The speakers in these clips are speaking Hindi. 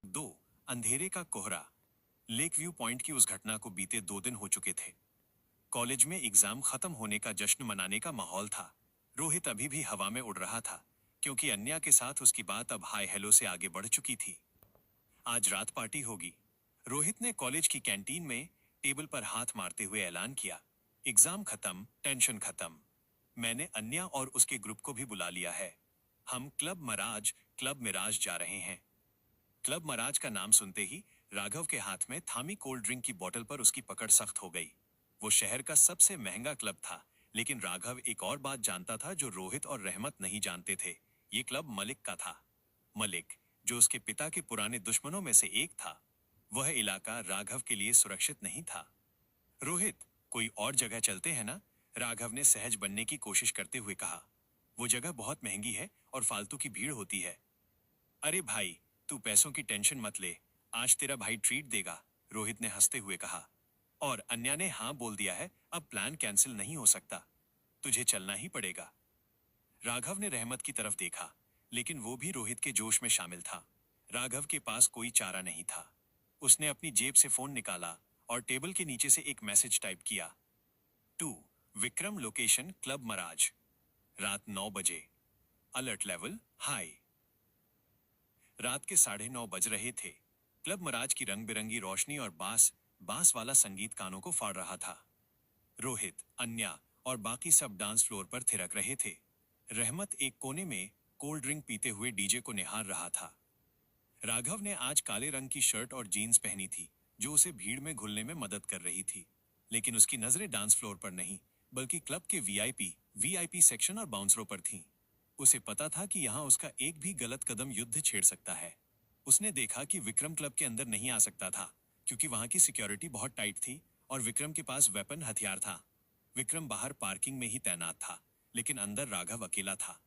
दो, अंधेरे का कोहरा। लेक व्यू पॉइंट की उस घटना को बीते 2 दिन हो चुके थे। कॉलेज में एग्जाम खत्म होने का जश्न मनाने का माहौल था। रोहित अभी भी हवा में उड़ रहा था, क्योंकि अन्या के साथ उसकी बात अब हाय हेलो से आगे बढ़ चुकी थी। आज रात पार्टी होगी। रोहित ने कॉलेज की कैंटीन में टेबल पर हाथ मारते हुए ऐलान किया, एग्जाम खत्म, टेंशन खत्म। मैंने अन्या और उसके ग्रुप को भी बुला लिया है। हम क्लब मिराज जा रहे हैं। क्लब मराज का नाम सुनते ही राघव के हाथ में थामी कोल्ड ड्रिंक की बोतल पर उसकी पकड़ सख्त हो गई। वो शहर का सबसे महंगा क्लब था, लेकिन राघव एक और बात जानता था जो रोहित और रहमत नहीं जानते थे। ये क्लब मलिक का था। मलिक, जो उसके पिता के पुराने दुश्मनों में से एक था। वह इलाका राघव के लिए सुरक्षित नहीं था। रोहित, कोई और जगह चलते हैं ना? राघव ने सहज बनने की कोशिश करते हुए कहा। वो जगह बहुत महंगी है और फालतू की भीड़ होती है। अरे भाई, तू पैसों की टेंशन मत ले। आज तेरा भाई ट्रीट देगा, रोहित ने हंसते हुए कहा। और अन्या ने हाँ बोल दिया है, अब प्लान कैंसिल नहीं हो सकता। तुझे चलना ही पड़ेगा। राघव ने रहमत की तरफ देखा, लेकिन वो भी रोहित के जोश में शामिल था। राघव के पास कोई चारा नहीं था। उसने अपनी जेब से फोन निकाला और टेबल के नीचे से एक मैसेज टाइप किया। 2, विक्रम, लोकेशन क्लब मराज, रात 9 बजे, अलर्ट लेवल हाई। रात के 9:30 बज रहे थे। क्लब मराज की रंग बिरंगी रोशनी और बास बांस वाला संगीत कानों को फाड़ रहा था। रोहित, अन्या और बाकी सब डांस फ्लोर पर थिरक रहे थे। रहमत एक कोने में कोल्ड ड्रिंक पीते हुए डीजे को निहार रहा था। राघव ने आज काले रंग की शर्ट और जीन्स पहनी थी, जो उसे भीड़ में घुलने में मदद कर रही थी। लेकिन उसकी नजरें डांस फ्लोर पर नहीं, बल्कि क्लब के वीआईपी सेक्शन और बाउंसरों पर थीं। उसे पता था कि यहाँ उसका एक भी गलत कदम युद्ध छेड़ सकता है। उसने देखा कि विक्रम क्लब के अंदर नहीं आ सकता था, क्योंकि वहां की सिक्योरिटी बहुत टाइट थी और विक्रम के पास वेपन हथियार था। विक्रम बाहर पार्किंग में ही तैनात था, लेकिन अंदर राघव अकेला था।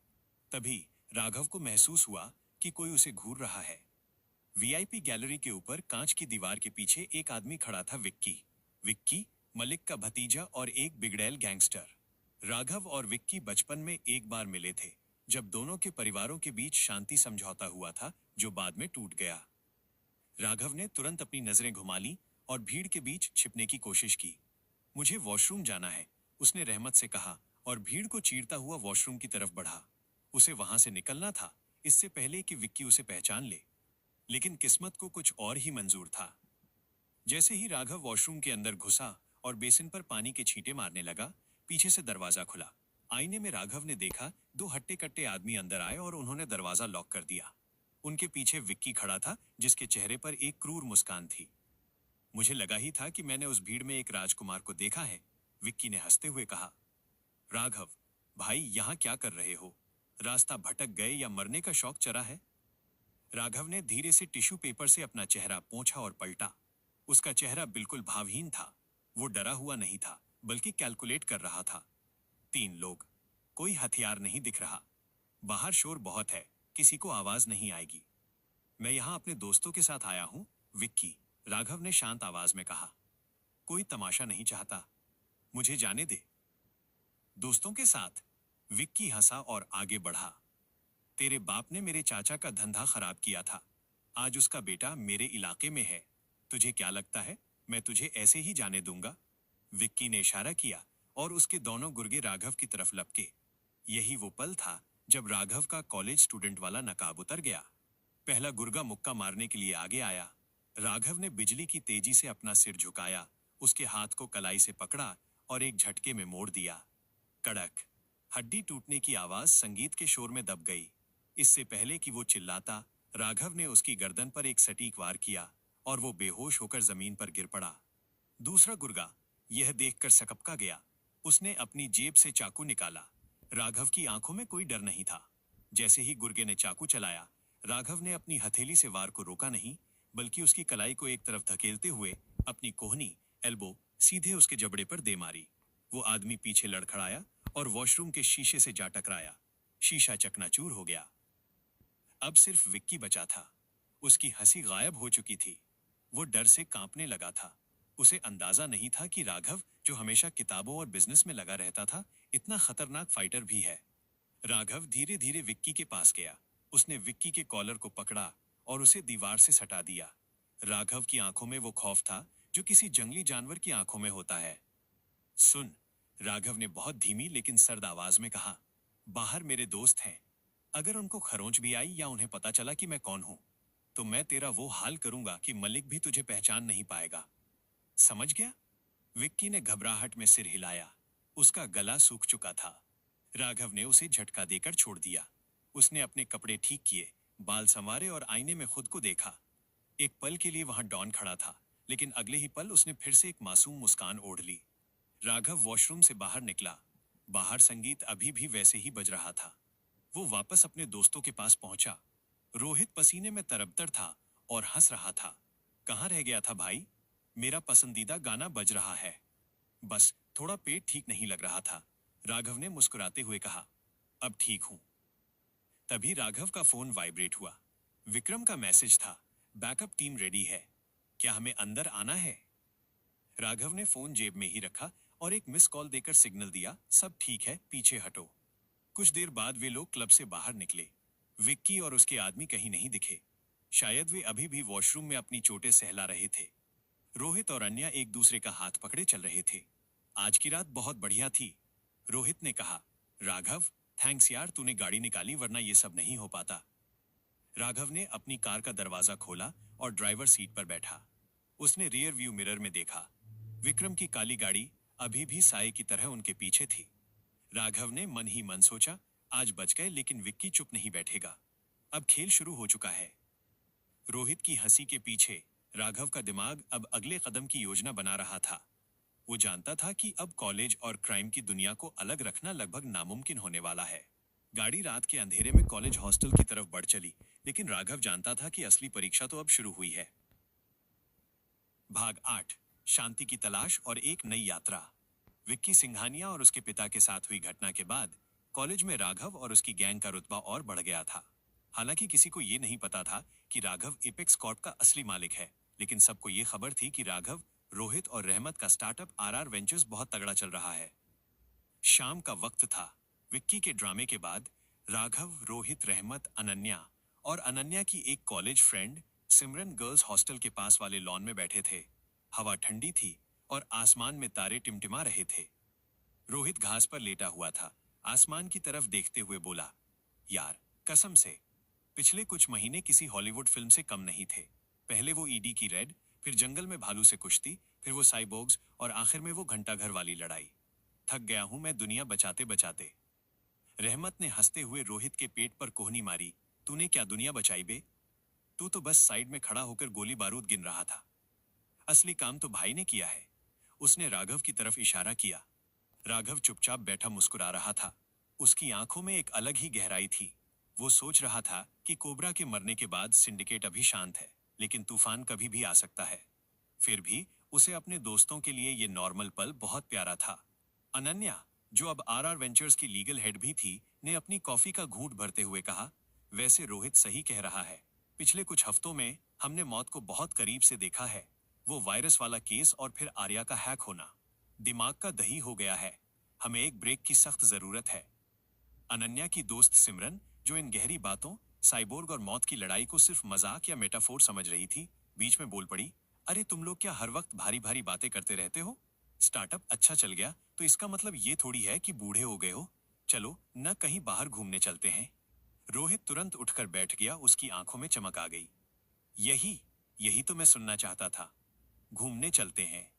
तभी राघव को महसूस हुआ कि कोई उसे घूर रहा है। वीआईपी गैलरी के ऊपर कांच की दीवार के पीछे एक आदमी खड़ा था, विक्की। विक्की, मलिक का भतीजा और एक बिगड़ैल गैंगस्टर। राघव और विक्की बचपन में एक बार मिले थे, जब दोनों के परिवारों के बीच शांति समझौता हुआ था, जो बाद में टूट गया। राघव ने तुरंत अपनी नजरें घुमा ली और भीड़ के बीच छिपने की कोशिश की। मुझे वॉशरूम जाना है, उसने रहमत से कहा और भीड़ को चीरता हुआ वॉशरूम की तरफ बढ़ा। उसे वहां से निकलना था, इससे पहले कि विक्की उसे पहचान ले। लेकिन किस्मत को कुछ और ही मंजूर था। जैसे ही राघव वॉशरूम के अंदर घुसा और बेसिन पर पानी के छींटे मारने लगा, पीछे से दरवाजा खुला। आईने में राघव ने देखा 2 हट्टे कट्टे आदमी अंदर आए और उन्होंने दरवाजा लॉक कर दिया। उनके पीछे विक्की खड़ा था, जिसके चेहरे पर एक क्रूर मुस्कान थी। मुझे लगा ही था कि मैंने उस भीड़ में एक राजकुमार को देखा है, विक्की ने हंसते हुए कहा। राघव, भाई यहाँ क्या कर रहे हो? रास्ता भटक गए या मरने का शौक चढ़ा है? राघव ने धीरे से टिश्यू पेपर से अपना चेहरा पोंछा और पलटा। उसका चेहरा बिल्कुल भावहीन था। वो डरा हुआ नहीं था, बल्कि कैलकुलेट कर रहा था। 3 लोग, कोई हथियार नहीं दिख रहा। बाहर शोर बहुत है, किसी को आवाज नहीं आएगी। मैं यहाँ अपने दोस्तों के साथ आया हूँ, विक्की, राघव ने शांत आवाज में कहा। कोई तमाशा नहीं चाहता, मुझे जाने दे। दोस्तों के साथ? विक्की हंसा और आगे बढ़ा। तेरे बाप ने मेरे चाचा का धंधा खराब किया था। आज उसका बेटा मेरे इलाके में है। तुझे क्या लगता है मैं तुझे ऐसे ही जाने दूंगा? विक्की ने इशारा किया और उसके दोनों गुर्गे राघव की तरफ लपके। यही वो पल था जब राघव का कॉलेज स्टूडेंट वाला नकाब उतर गया। पहला गुर्गा मुक्का मारने के लिए आगे आया। राघव ने बिजली की तेजी से अपना सिर झुकाया, उसके हाथ को कलाई से पकड़ा और एक झटके में मोड़ दिया। कड़क, हड्डी टूटने की आवाज संगीत के शोर में दब गई। इससे पहले कि वो चिल्लाता, राघव ने उसकी गर्दन पर एक सटीक वार किया और वो बेहोश होकर जमीन पर गिर पड़ा। दूसरा गुर्गा यह देखकर सकपका गया। उसने अपनी जेब से चाकू निकाला। राघव की आंखों में कोई डर नहीं था। जैसे ही गुर्गे ने चाकू चलाया, राघव ने अपनी हथेली से वार को रोका नहीं, बल्कि उसकी कलाई को एक तरफ धकेलते हुए अपनी कोहनी एल्बो सीधे उसके जबड़े पर दे मारी। वो आदमी पीछे लड़खड़ाया और वॉशरूम के शीशे से जा टकराया। शीशा चकनाचूर हो गया। अब सिर्फ विक्की बचा था। उसकी हंसी गायब हो चुकी थी। वो डर से कांपने लगा था। उसे अंदाजा नहीं था कि राघव, जो हमेशा किताबों और बिजनेस में लगा रहता था, इतना खतरनाक फाइटर भी है। राघव धीरे धीरे विक्की के पास गया। उसने विक्की के कॉलर को पकड़ा और उसे दीवार से सटा दिया। राघव की आंखों में वो खौफ था जो किसी जंगली जानवर की आंखों में होता है। सुन, राघव ने बहुत धीमी लेकिन सर्द आवाज में कहा, बाहर मेरे दोस्त हैं। अगर उनको खरोंच भी आई या उन्हें पता चला कि मैं कौन हूं, तो मैं तेरा वो हाल करूंगा कि मलिक भी तुझे पहचान नहीं पाएगा। समझ गया? विक्की ने घबराहट में सिर हिलाया। उसका गला सूख चुका था। राघव ने उसे झटका देकर छोड़ दिया। उसने अपने कपड़े ठीक किए, बाल संवारे और आईने में खुद को देखा। एक पल के लिए वहां डॉन खड़ा था, लेकिन अगले ही पल उसने फिर से एक मासूम मुस्कान ओढ़ ली। राघव वॉशरूम से बाहर निकला। बाहर संगीत अभी भी वैसे ही बज रहा था। वो वापस अपने दोस्तों के पास पहुंचा। रोहित पसीने में तरबतर था और हंस रहा था। कहाँ रह गया था भाई? मेरा पसंदीदा गाना बज रहा है। बस थोड़ा पेट ठीक नहीं लग रहा था, राघव ने मुस्कुराते हुए कहा। अब ठीक हूं। तभी राघव का फोन वाइब्रेट हुआ। विक्रम का मैसेज था, बैकअप टीम रेडी है, क्या हमें अंदर आना है? राघव ने फोन जेब में ही रखा और एक मिस कॉल देकर सिग्नल दिया, सब ठीक है, पीछे हटो। कुछ देर बाद वे लोग क्लब से बाहर निकले। विक्की और उसके आदमी कहीं नहीं दिखे। शायद वे अभी भी वॉशरूम में अपनी चोटें सहला रहे थे। रोहित और अन्या एक दूसरे का हाथ पकड़े चल रहे थे। आज की रात बहुत बढ़िया थी, रोहित ने कहा। राघव, थैंक्स यार, तूने गाड़ी निकाली, वरना ये सब नहीं हो पाता। राघव ने अपनी कार का दरवाजा खोला और ड्राइवर सीट पर बैठा। उसने रियर व्यू मिरर में देखा। विक्रम की काली गाड़ी अभी भी साए की तरह उनके पीछे थी। राघव ने मन ही मन सोचा, आज बच गए, लेकिन विक्की चुप नहीं बैठेगा। अब खेल शुरू हो चुका है। रोहित की हंसी के पीछे राघव का दिमाग अब अगले कदम की योजना बना रहा था। वो जानता था कि अब कॉलेज और क्राइम की दुनिया को अलग रखना लगभग नामुमकिन होने वाला है। गाड़ी रात के अंधेरे में कॉलेज हॉस्टल की तरफ बढ़ चली, लेकिन राघव जानता था कि असली परीक्षा तो अब शुरू हुई है। भाग 8, शांति की तलाश और एक नई यात्रा। विक्की सिंघानिया और उसके पिता के साथ हुई घटना के बाद कॉलेज में राघव और उसकी गैंग का रुतबा और बढ़ गया था। हालांकि किसी को ये नहीं पता था कि राघव एपेक्स कॉर्प का असली मालिक है, लेकिन सबको ये खबर थी कि राघव, रोहित और रहमत का स्टार्टअप आरआर वेंचर्स बहुत तगड़ा चल रहा है। शाम का वक्त था। विक्की के ड्रामे के बाद राघव, रोहित, रहमत, अनन्या और अनन्या की एक कॉलेज फ्रेंड सिमरन गर्ल्स हॉस्टल के पास वाले लॉन में बैठे थे। हवा ठंडी थी और आसमान में तारे टिमटिमा रहे थे। रोहित घास पर लेटा हुआ था। आसमान की तरफ देखते हुए बोला, यार कसम से पिछले कुछ महीने किसी हॉलीवुड फिल्म से कम नहीं थे। पहले वो ईडी की रेड, फिर जंगल में भालू से कुश्ती, फिर वो साइबोर्ग्स और आखिर में वो घंटाघर वाली लड़ाई। थक गया हूं मैं दुनिया बचाते बचाते। रहमत ने हंसते हुए रोहित के पेट पर कोहनी मारी। तूने क्या दुनिया बचाई बे? तू तो बस साइड में खड़ा होकर गोली बारूद गिन रहा था। असली काम तो भाई ने किया है। उसने राघव की तरफ इशारा किया। राघव चुपचाप बैठा मुस्कुरा रहा था। उसकी आंखों में एक अलग ही गहराई थी। वो सोच रहा था कि कोबरा के मरने के बाद सिंडिकेट अभी शांत है, लेकिन तूफान कभी भी आ सकता है। फिर भी उसे अपने दोस्तों के लिए ये नॉर्मल पल बहुत प्यारा था। अनन्या, जो अब आरआर वेंचर्स की लीगल हेड भी थी, ने अपनी कॉफी का घूंट भरते हुए कहा, वैसे रोहित सही कह रहा है। पिछले कुछ हफ्तों में हमने मौत को बहुत करीब से देखा है। वो वायरस वाला केस और फिर आर्या का हैक होना। दिमाग का दही हो गया है। हमें एक ब्रेक की सख्त जरूरत है। अनन्या की दोस्त सिमरन, जो इन गहरी बातों, साइबोर्ग और मौत की लड़ाई को सिर्फ मजाक या मेटाफोर समझ रही थी, बीच में बोल पड़ी, अरे तुम लोग क्या हर वक्त भारी भारी बातें करते रहते हो? स्टार्टअप अच्छा चल गया तो इसका मतलब ये थोड़ी है कि बूढ़े हो गए हो। चलो न कहीं बाहर घूमने चलते हैं। रोहित तुरंत उठकर बैठ गया। उसकी आंखों में चमक आ गई। यही यही तो मैं सुनना चाहता था। घूमने चलते हैं,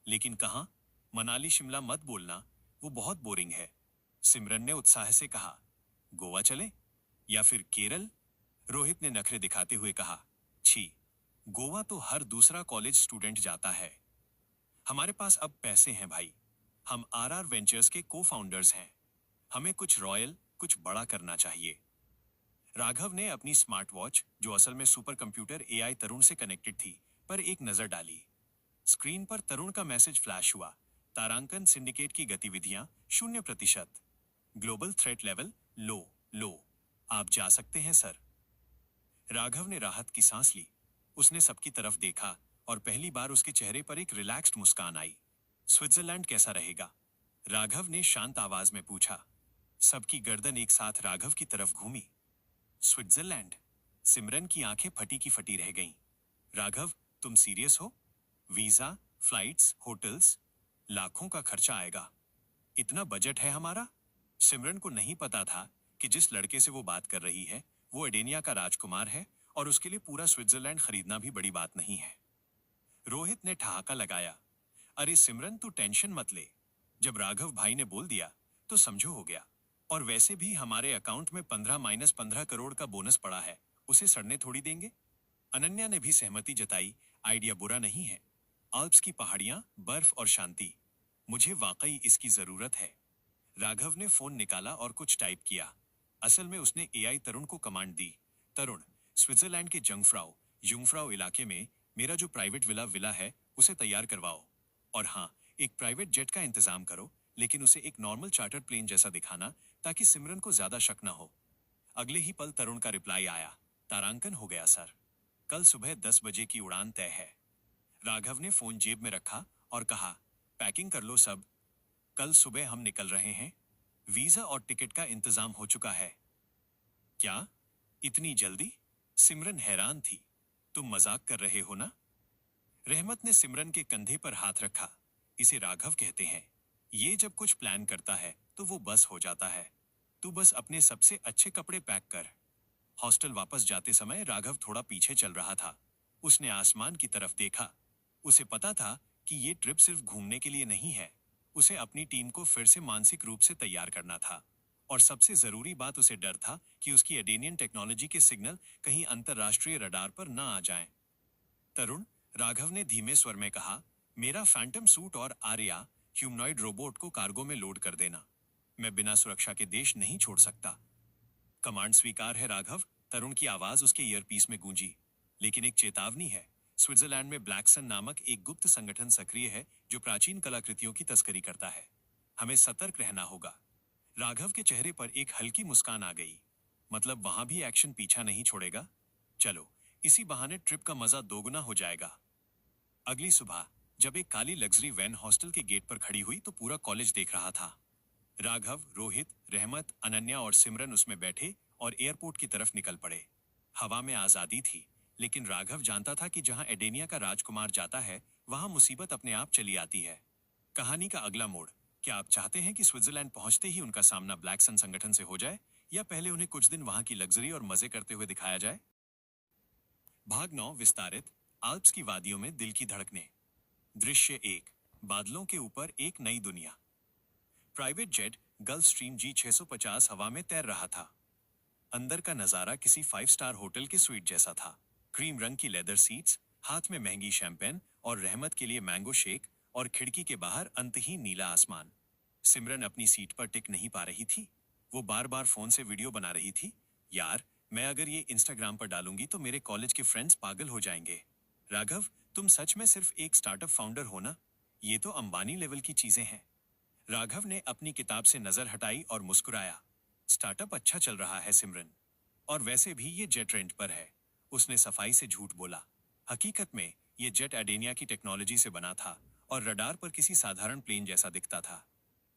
लेकिन कहाँ? मनाली शिमला मत बोलना, वो बहुत बोरिंग है। सिमरन ने उत्साह से कहा। गोवा चले या फिर केरल? रोहित ने नखरे दिखाते हुए कहा। छी, गोवा तो हर दूसरा कॉलेज स्टूडेंट जाता है। हमारे पास अब पैसे हैं भाई। हम आरआर वेंचर्स के को फाउंडर्स हैं। हमें कुछ रॉयल, कुछ बड़ा करना चाहिए। राघव ने अपनी स्मार्ट वॉच, जो असल में सुपर कंप्यूटर एआई तरुण से कनेक्टेड थी, पर एक नजर डाली। स्क्रीन पर तरुण का मैसेज फ्लैश हुआ। तारांकन सिंडिकेट की गतिविधियां 0%। ग्लोबल थ्रेट लेवल लो लो। आप जा सकते हैं सर। राघव ने राहत की सांस ली। उसने सबकी तरफ देखा और पहली बार उसके चेहरे पर एक रिलैक्स्ड मुस्कान आई। स्विट्जरलैंड कैसा रहेगा? राघव ने शांत आवाज में पूछा। सबकी गर्दन एक साथ राघव की तरफ घूमी। स्विट्जरलैंड? सिमरन की आंखें फटी की फटी रह गईं। राघव, तुम सीरियस हो? वीजा, फ्लाइट्स, होटल्स, लाखों का खर्चा आएगा। इतना बजट है हमारा? सिमरन को नहीं पता था कि जिस लड़के से वो बात कर रही है वो एडेनिया का राजकुमार है और उसके लिए पूरा स्विट्जरलैंड खरीदना भी बड़ी बात नहीं है। रोहित ने ठहाका लगाया, अरे सिमरन तू टेंशन मत ले। जब राघव भाई ने बोल दिया तो समझो हो गया। और वैसे भी हमारे अकाउंट में 15-15 करोड़ का बोनस पड़ा है, उसे सड़ने थोड़ी देंगे। अनन्या ने भी सहमति जताई, आइडिया बुरा नहीं है। आल्प्स की पहाड़ियां, बर्फ और शांति, मुझे वाकई इसकी जरूरत है। राघव ने फोन निकाला और कुछ टाइप किया। असल में उसने एआई तरुण को कमांड दी, तरुण, स्विट्जरलैंड के युंगफ्राउ इलाके में मेरा जो प्राइवेट विला है उसे तैयार करवाओ। और हाँ, एक प्राइवेट जेट का इंतजाम करो, लेकिन उसे एक नॉर्मल चार्टर्ड प्लेन जैसा दिखाना ताकि सिमरन को ज्यादा शक न हो। अगले ही पल तरुण का रिप्लाई आया, तारांकन हो गया सर, कल सुबह 10 बजे की उड़ान तय है। राघव ने फोन जेब में रखा और कहा, पैकिंग कर लो सब, कल सुबह हम निकल रहे हैं। वीजा और टिकट का इंतजाम हो चुका है। क्या, इतनी जल्दी? सिमरन हैरान थी। तुम मजाक कर रहे हो ना? रहमत ने सिमरन के कंधे पर हाथ रखा, इसे राघव कहते हैं। ये जब कुछ प्लान करता है तो वो बस हो जाता है। तू बस अपने सबसे अच्छे कपड़े पैक कर। हॉस्टल वापस जाते समय राघव थोड़ा पीछे चल रहा था। उसने आसमान की तरफ देखा। उसे पता था कि ये ट्रिप सिर्फ घूमने के लिए नहीं है, उसे अपनी टीम को फिर से मानसिक रूप से तैयार करना था। और सबसे जरूरी बात, उसे डर था कि उसकी एडेनियन टेक्नोलॉजी के सिग्नल कहीं अंतरराष्ट्रीय रडार पर न आ जाएं। तरुण, राघव ने धीमे स्वर में कहा, मेरा फैंटम सूट और आर्या ह्यूमनॉइड रोबोट को कार्गो में लोड कर देना। मैं बिना सुरक्षा के देश नहीं छोड़ सकता। कमांड स्वीकार है राघव, तरुण की आवाज उसके ईयरपीस में गूंजी। लेकिन एक चेतावनी है, स्विट्जरलैंड में ब्लैक सन नामक एक गुप्त संगठन सक्रिय है जो प्राचीन कलाकृतियों की तस्करी करता है। हमें सतर्क रहना होगा। राघव के चेहरे पर एक हल्की मुस्कान आ गई। मतलब वहां भी एक्शन पीछा नहीं छोड़ेगा? चलो, इसी बहाने ट्रिप का मजा दोगुना हो जाएगा। अगली सुबह जब एक काली लग्जरी वैन हॉस्टल के गेट पर खड़ी हुई तो पूरा कॉलेज देख रहा था। राघव, रोहित, रहमत, अनन्या और सिमरन उसमें बैठे और एयरपोर्ट की तरफ निकल पड़े। हवा में आजादी थी, लेकिन राघव जानता था कि जहां एडेनिया का राजकुमार जाता है वहां मुसीबत अपने आप चली आती है। कहानी का अगला मोड़, क्या आप चाहते हैं कि स्विट्जरलैंड पहुंचते ही उनका सामना ब्लैक सन संगठन से हो जाए, या पहले उन्हें कुछ दिन वहां की लग्जरी और मजे करते हुए दिखाया जाए? भाग 9 विस्तारित। आल्प्स की वादियों में दिल की धड़कने। दृश्य 1। बादलों के ऊपर एक नई दुनिया। Private jet gulf stream G650 हवा में तैर रहा था। अंदर का नजारा किसी 5 स्टार होटल के स्वीट जैसा था। क्रीम रंग की लेदर सीट्स, हाथ में महंगी शैंपेन और रहमत के लिए मैंगो शेक, और खिड़की के बाहर अंतहीन नीला आसमान। सिमरन अपनी सीट पर टिक नहीं पा रही थी। वो बार बार फोन से वीडियो बना रही थी। यार, मैं अगर ये इंस्टाग्राम पर डालूंगी तो मेरे कॉलेज के फ्रेंड्स पागल हो जाएंगे। राघव, तुम सच में सिर्फ एक स्टार्टअप फाउंडर हो ना? ये तो अंबानी लेवल की चीजें हैं। राघव ने अपनी किताब से नजर हटाई और मुस्कुराया। स्टार्टअप अच्छा चल रहा है सिमरन, और वैसे भी ये जेट रेंट पर है। उसने सफाई से झूठ बोला। हकीकत में ये जेट एडेनिया की टेक्नोलॉजी से बना था और रडार पर किसी साधारण प्लेन जैसा दिखता था।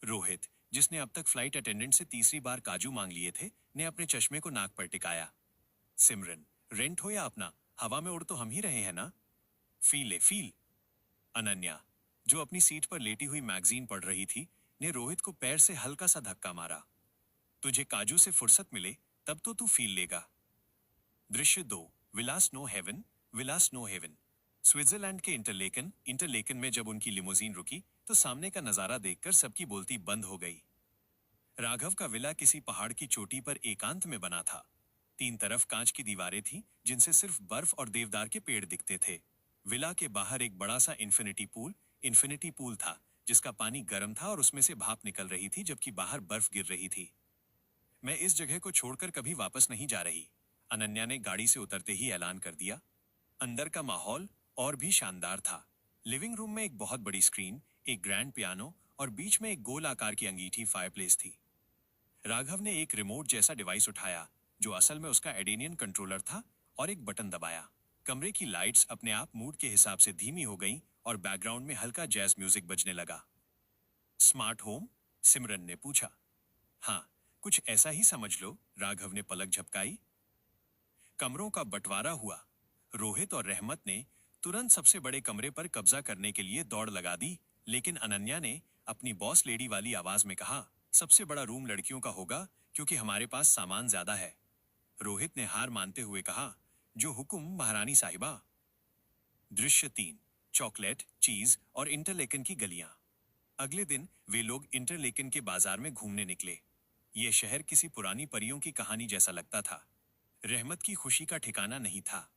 रोहित, जिसने अब तक फ्लाइट अटेंडेंट से तीसरी बार काजू मांग लिए थे, ने अपने चश्मे को नाक पर टिकाया। सिमरन, रेंट हो या अपना, हवा में उड़ तो हम ही रहे हैं ना? फील। अनन्या, जो अपनी सीट पर लेटी हुई मैगजीन पढ़ रही थी, ने रोहित को पैर से हल्का सा धक्का मारा। तुझे काजू से फुर्सत मिले तब तो तू फील लेगा। दृश्य 2। विलास नो हेवन। स्विट्जरलैंड के इंटरलेकन में जब उनकी लिमोजीन रुकी तो सामने का नजारा देखकर सबकी बोलती बंद हो गई। राघव का विला किसी पहाड़ की चोटी पर एकांत में बना था। 3 तरफ कांच की दीवारें थीं, जिनसे सिर्फ बर्फ और देवदार के पेड़ दिखते थे। विला के बाहर एक बड़ा सा इन्फिनिटी पूल था, जिसका पानी गर्म था और उसमें से भाप निकल रही थी जबकि बाहर बर्फ गिर रही थी। मैं इस जगह को छोड़कर कभी वापस नहीं जा रही, अनन्या ने गाड़ी से उतरते ही ऐलान कर दिया। अंदर का माहौल और भी शानदार था। लिविंग रूम में एक बहुत बड़ी स्क्रीन, एक ग्रैंड पियानो और बीच में एक गोल आकार की अंगीठी फायरप्लेस थी। राघव ने एक रिमोट जैसा डिवाइस उठाया, जो असल में उसका एडेनियन कंट्रोलर था, और एक बटन दबाया। कमरे की लाइट्स अपने आप मूड के हिसाब से धीमी हो गईं और बैकग्राउंड में हल्का जैज म्यूजिक बजने लगा। Smart home? सिमरन ने पूछा। हाँ, कुछ ऐसा ही समझ लो, राघव ने पलक झपकाई। कमरों का बंटवारा हुआ। रोहित और रहमत ने तुरंत सबसे बड़े कमरे पर कब्जा करने के लिए दौड़ लगा दी, लेकिन अनन्या ने अपनी बॉस लेडी वाली आवाज में कहा, सबसे बड़ा रूम लड़कियों का होगा क्योंकि हमारे पास सामान ज्यादा है। रोहित ने हार मानते हुए कहा, जो हुक्म महारानी साहिबा। दृश्य 3। चॉकलेट, चीज और इंटरलेकन की गलियां। अगले दिन वे लोग इंटरलेकन के बाजार में घूमने निकले। यह शहर किसी पुरानी परियों की कहानी जैसा लगता था। रहमत की खुशी का ठिकाना नहीं था।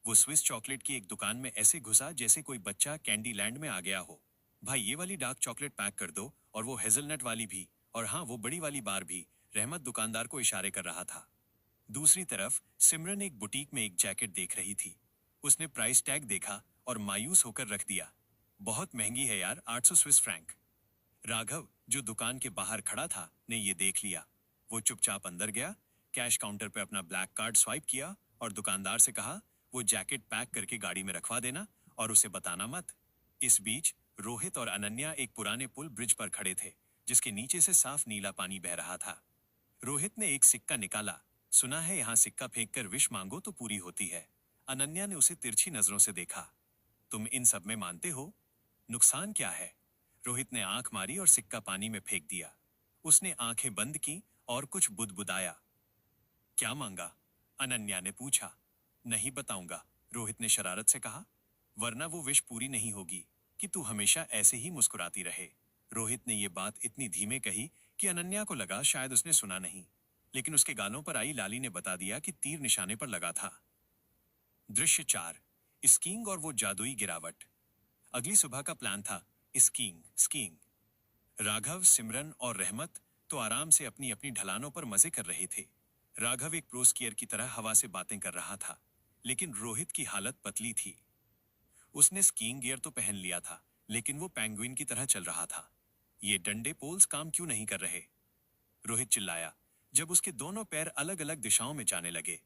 वो स्विस चॉकलेट की एक दुकान में ऐसे घुसा जैसे कोई बच्चा कैंडी लैंड में आ गया हो। भाई ये वाली डार्क चॉकलेट पैक कर दो, और वो हेजलनट वाली भी, और हाँ वो बड़ी वाली बार भी। रहमत दुकानदार को इशारे कर रहा था। दूसरी तरफ सिमरन एक बुटीक में एक जैकेट देख रही थी। उसने प्राइस टैग देखा और मायूस होकर रख दिया। बहुत महंगी है यार, 800 स्विस फ्रैंक। राघव जो दुकान के बाहर खड़ा था ने ये देख लिया। वो चुपचाप अंदर गया, कैश काउंटर पे अपना ब्लैक कार्ड स्वाइप किया और दुकानदार से कहा, वो जैकेट पैक करके गाड़ी में रखवा देना और उसे बताना मत। इस बीच रोहित और अनन्या एक पुराने पुल ब्रिज पर खड़े थे, जिसके नीचे से साफ नीला पानी बह रहा था। रोहित ने एक सिक्का निकाला। सुना है यहाँ सिक्का फेंककर विश मांगो तो पूरी होती है। अनन्या ने उसे तिरछी नजरों से देखा। तुम इन सब में मानते हो? नुकसान क्या है? रोहित ने आंख मारी और सिक्का पानी में फेंक दिया। उसने आंखें बंद की और कुछ बुदबुदाया। क्या मांगा? अनन्या ने पूछा। नहीं बताऊंगा, रोहित ने शरारत से कहा, वरना वो विश पूरी नहीं होगी कि तू हमेशा ऐसे ही मुस्कुराती रहे। रोहित ने ये बात इतनी धीमे कही कि अनन्या को लगा शायद उसने सुना नहीं, लेकिन उसके गालों पर आई लाली ने बता दिया कि तीर निशाने पर लगा था। दृश्य 4। स्कीइंग और वो जादुई गिरावट। अगली सुबह का प्लान था स्कीइंग स्कीइंग। राघव, सिमरन और रहमत तो आराम से अपनी अपनी ढलानों पर मजे कर रहे थे। राघव एक प्रो स्कीयर की तरह हवा से बातें कर रहा था, लेकिन रोहित की हालत पतली थी। उसने स्कीइंग गियर तो पहन लिया था, लेकिन वो पेंगुइन की तरह चल रहा था। ये डंडे पोल्स काम क्यों नहीं कर रहे? रोहित चिल्लाया जब उसके दोनों पैर अलग अलग दिशाओं में जाने लगे।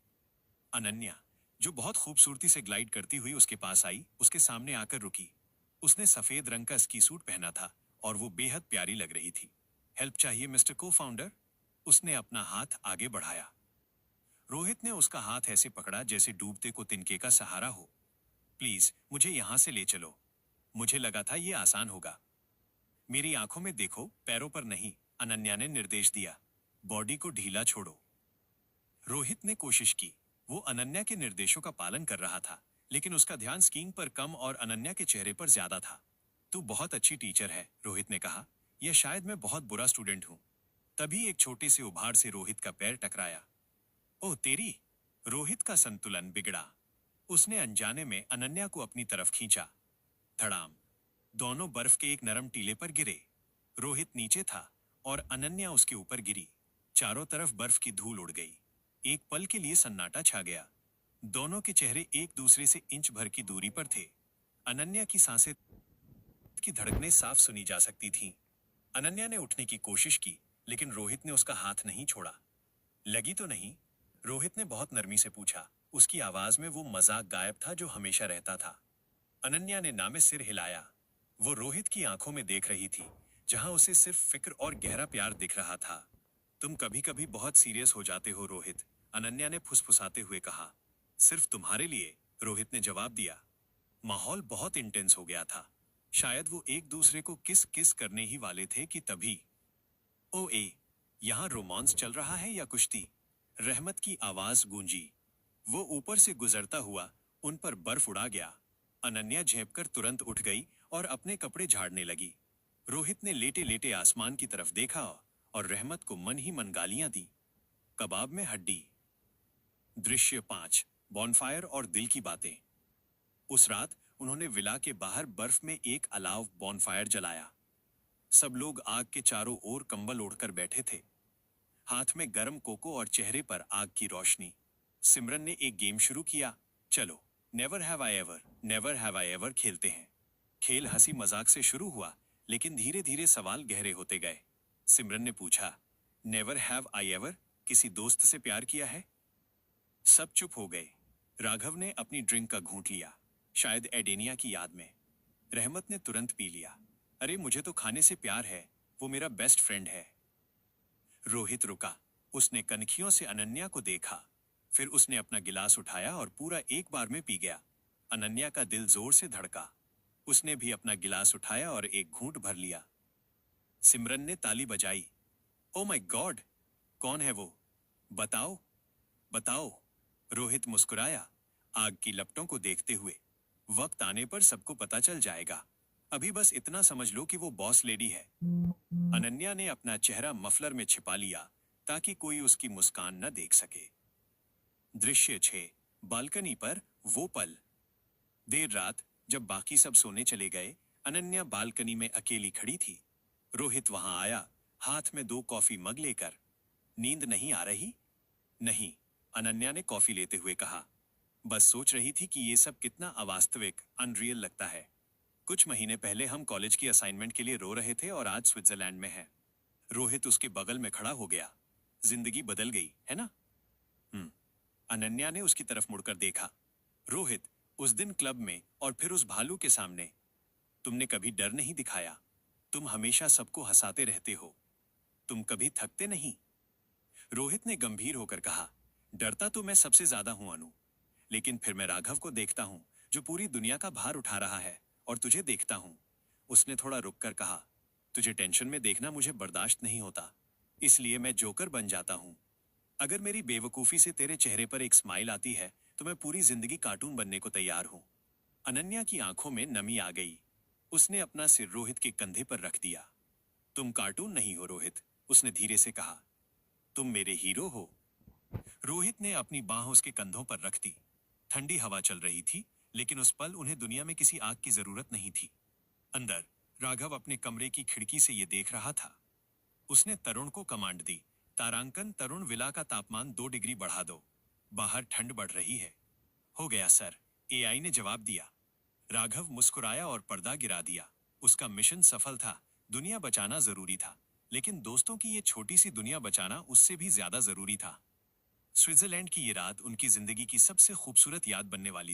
अनन्या जो बहुत खूबसूरती से ग्लाइड करती हुई उसके पास आई, उसके सामने आकर रुकी। उसने सफेद रंग का स्की सूट पहना था और वो बेहद प्यारी लग रही थी। हेल्प चाहिए मिस्टर को फाउंडर? उसने अपना हाथ आगे बढ़ाया। रोहित ने उसका हाथ ऐसे पकड़ा जैसे डूबते को तिनके का सहारा हो। प्लीज मुझे यहां से ले चलो। मुझे लगा था ये आसान होगा। मेरी आंखों में देखो, पैरों पर नहीं, अनन्या ने निर्देश दिया। बॉडी को ढीला छोड़ो। रोहित ने कोशिश की। वो अनन्या के निर्देशों का पालन कर रहा था, लेकिन उसका ध्यान स्कीइंग पर कम और अनन्या के चेहरे पर ज्यादा था। तू बहुत अच्छी टीचर है, रोहित ने कहा, यह शायद मैं बहुत बुरा स्टूडेंट हूं। तभी एक छोटे से उभार से रोहित का पैर टकराया। ओह तेरी! रोहित का संतुलन बिगड़ा। उसने अनजाने में अनन्या को अपनी तरफ खींचा। धड़ाम! दोनों बर्फ के एक नरम टीले पर गिरे। रोहित नीचे था और अनन्या उसके ऊपर गिरी। चारों तरफ बर्फ की धूल उड़ गई। एक पल के लिए सन्नाटा छा गया। दोनों के चेहरे एक दूसरे से इंच भर की दूरी पर थे। अनन्या की सांसें की धड़कनें साफ सुनी जा सकती थीं। अनन्या ने उठने की कोशिश की, लेकिन रोहित ने उसका हाथ नहीं छोड़ा। लगी तो नहीं? रोहित ने बहुत नरमी से पूछा। उसकी आवाज में वो मजाक गायब था जो हमेशा रहता था। अनन्या ने ना में सिर हिलाया। वो रोहित की आंखों में देख रही थी, जहां उसे सिर्फ फिक्र और गहरा प्यार दिख रहा था। तुम कभी कभी बहुत सीरियस हो जाते हो रोहित, अनन्या ने फुसफुसाते हुए कहा। सिर्फ तुम्हारे लिए, रोहित ने जवाब दिया। माहौल बहुत इंटेंस हो गया था। शायद वो एक दूसरे को किस किस करने ही वाले थे कि तभी ओ ए, यहाँ रोमांस चल रहा है या कुश्ती? रहमत की आवाज गूंजी। वो ऊपर से गुजरता हुआ उन पर बर्फ उड़ा गया। अनन्या झेंपकर तुरंत उठ गई और अपने कपड़े झाड़ने लगी। रोहित ने लेटे लेटे आसमान की तरफ देखा और रहमत को मन ही मन गालियां दी। कबाब में हड्डी। दृश्य 5। बॉनफायर और दिल की बातें। उस रात उन्होंने विला के बाहर बर्फ में एक अलाव बॉनफायर जलाया। सब लोग आग के चारों ओर कंबल ओढ़कर बैठे थे, हाथ में गर्म कोको और चेहरे पर आग की रोशनी। सिमरन ने एक गेम शुरू किया। चलो नेवर हैव आई एवर खेलते हैं। खेल हंसी मजाक से शुरू हुआ, लेकिन धीरे धीरे सवाल गहरे होते गए। सिमरन ने पूछा, नेवर हैव आई एवर किसी दोस्त से प्यार किया है? सब चुप हो गए। राघव ने अपनी ड्रिंक का घूंट लिया, शायद एडेनिया की याद में। रहमत ने तुरंत पी लिया। अरे मुझे तो खाने से प्यार है, वो मेरा बेस्ट फ्रेंड है। रोहित रुका। उसने कनखियों से अनन्या को देखा, फिर उसने अपना गिलास उठाया और पूरा एक बार में पी गया। अनन्या का दिल जोर से धड़का। उसने भी अपना गिलास उठाया और एक घूंट भर लिया। सिमरन ने ताली बजाई। ओ माय गॉड, कौन है वो? बताओ, बताओ। रोहित मुस्कुराया, आग की लपटों को देखते हुए। वक्त आने पर सबको पता चल जाएगा। अभी बस इतना समझ लो कि वो बॉस लेडी है। अनन्या ने अपना चेहरा मफलर में छिपा लिया ताकि कोई उसकी मुस्कान न देख सके। दृश्य 6, बालकनी पर वो पल। देर रात जब बाकी सब सोने चले गए, अनन्या बालकनी में अकेली खड़ी थी। रोहित वहां आया, हाथ में 2 कॉफी मग लेकर। नींद नहीं आ रही? नहीं, अनन्या ने कॉफी लेते हुए कहा। बस सोच रही थी कि ये सब कितना अवास्तविक, अनरियल लगता है। कुछ महीने पहले हम कॉलेज की असाइनमेंट के लिए रो रहे थे और आज स्विट्जरलैंड में है। रोहित उसके बगल में खड़ा हो गया। जिंदगी बदल गई है ना? अनन्या ने उसकी तरफ मुड़कर देखा। रोहित, उस दिन क्लब में और फिर उस भालू के सामने तुमने कभी डर नहीं दिखाया। तुम हमेशा सबको हंसाते रहते हो। तुम कभी थकते नहीं। रोहित ने गंभीर होकर कहा, डरता तो मैं सबसे ज्यादा हूं अनु, लेकिन फिर मैं राघव को देखता हूं जो पूरी दुनिया का भार उठा रहा है, और तुझे देखता हूं। उसने थोड़ा रुककर कहा, तुझे टेंशन में देखना मुझे बर्दाश्त नहीं होता, इसलिए मैं जोकर बन जाता हूं। अगर मेरी बेवकूफी से तेरे चेहरे पर एक स्माइल आती है तो मैं पूरी जिंदगी कार्टून बनने को तैयार हूं। अनन्या की आंखों में नमी आ गई। उसने अपना सिर रोहित के कंधे पर रख दिया। तुम कार्टून नहीं हो रोहित, उसने धीरे से कहा, तुम मेरे हीरो हो। रोहित ने अपनी बाह उसके कंधों पर रख दी। ठंडी हवा चल रही थी, लेकिन उस पल उन्हें दुनिया में किसी आग की जरूरत नहीं थी। अंदर राघव अपने कमरे की खिड़की से ये देख रहा था। उसने तरुण को कमांड दी, तारांकन तरुण, विला का तापमान 2 डिग्री बढ़ा दो, बाहर ठंड बढ़ रही है। हो गया सर, एआई ने जवाब दिया। राघव मुस्कुराया और पर्दा गिरा दिया। उसका मिशन सफल था। दुनिया बचाना जरूरी था, लेकिन दोस्तों की ये छोटी सी दुनिया बचाना उससे भी ज्यादा जरूरी था। स्विट्जरलैंड की ये रात उनकी जिंदगी की सबसे खूबसूरत याद बनने वाली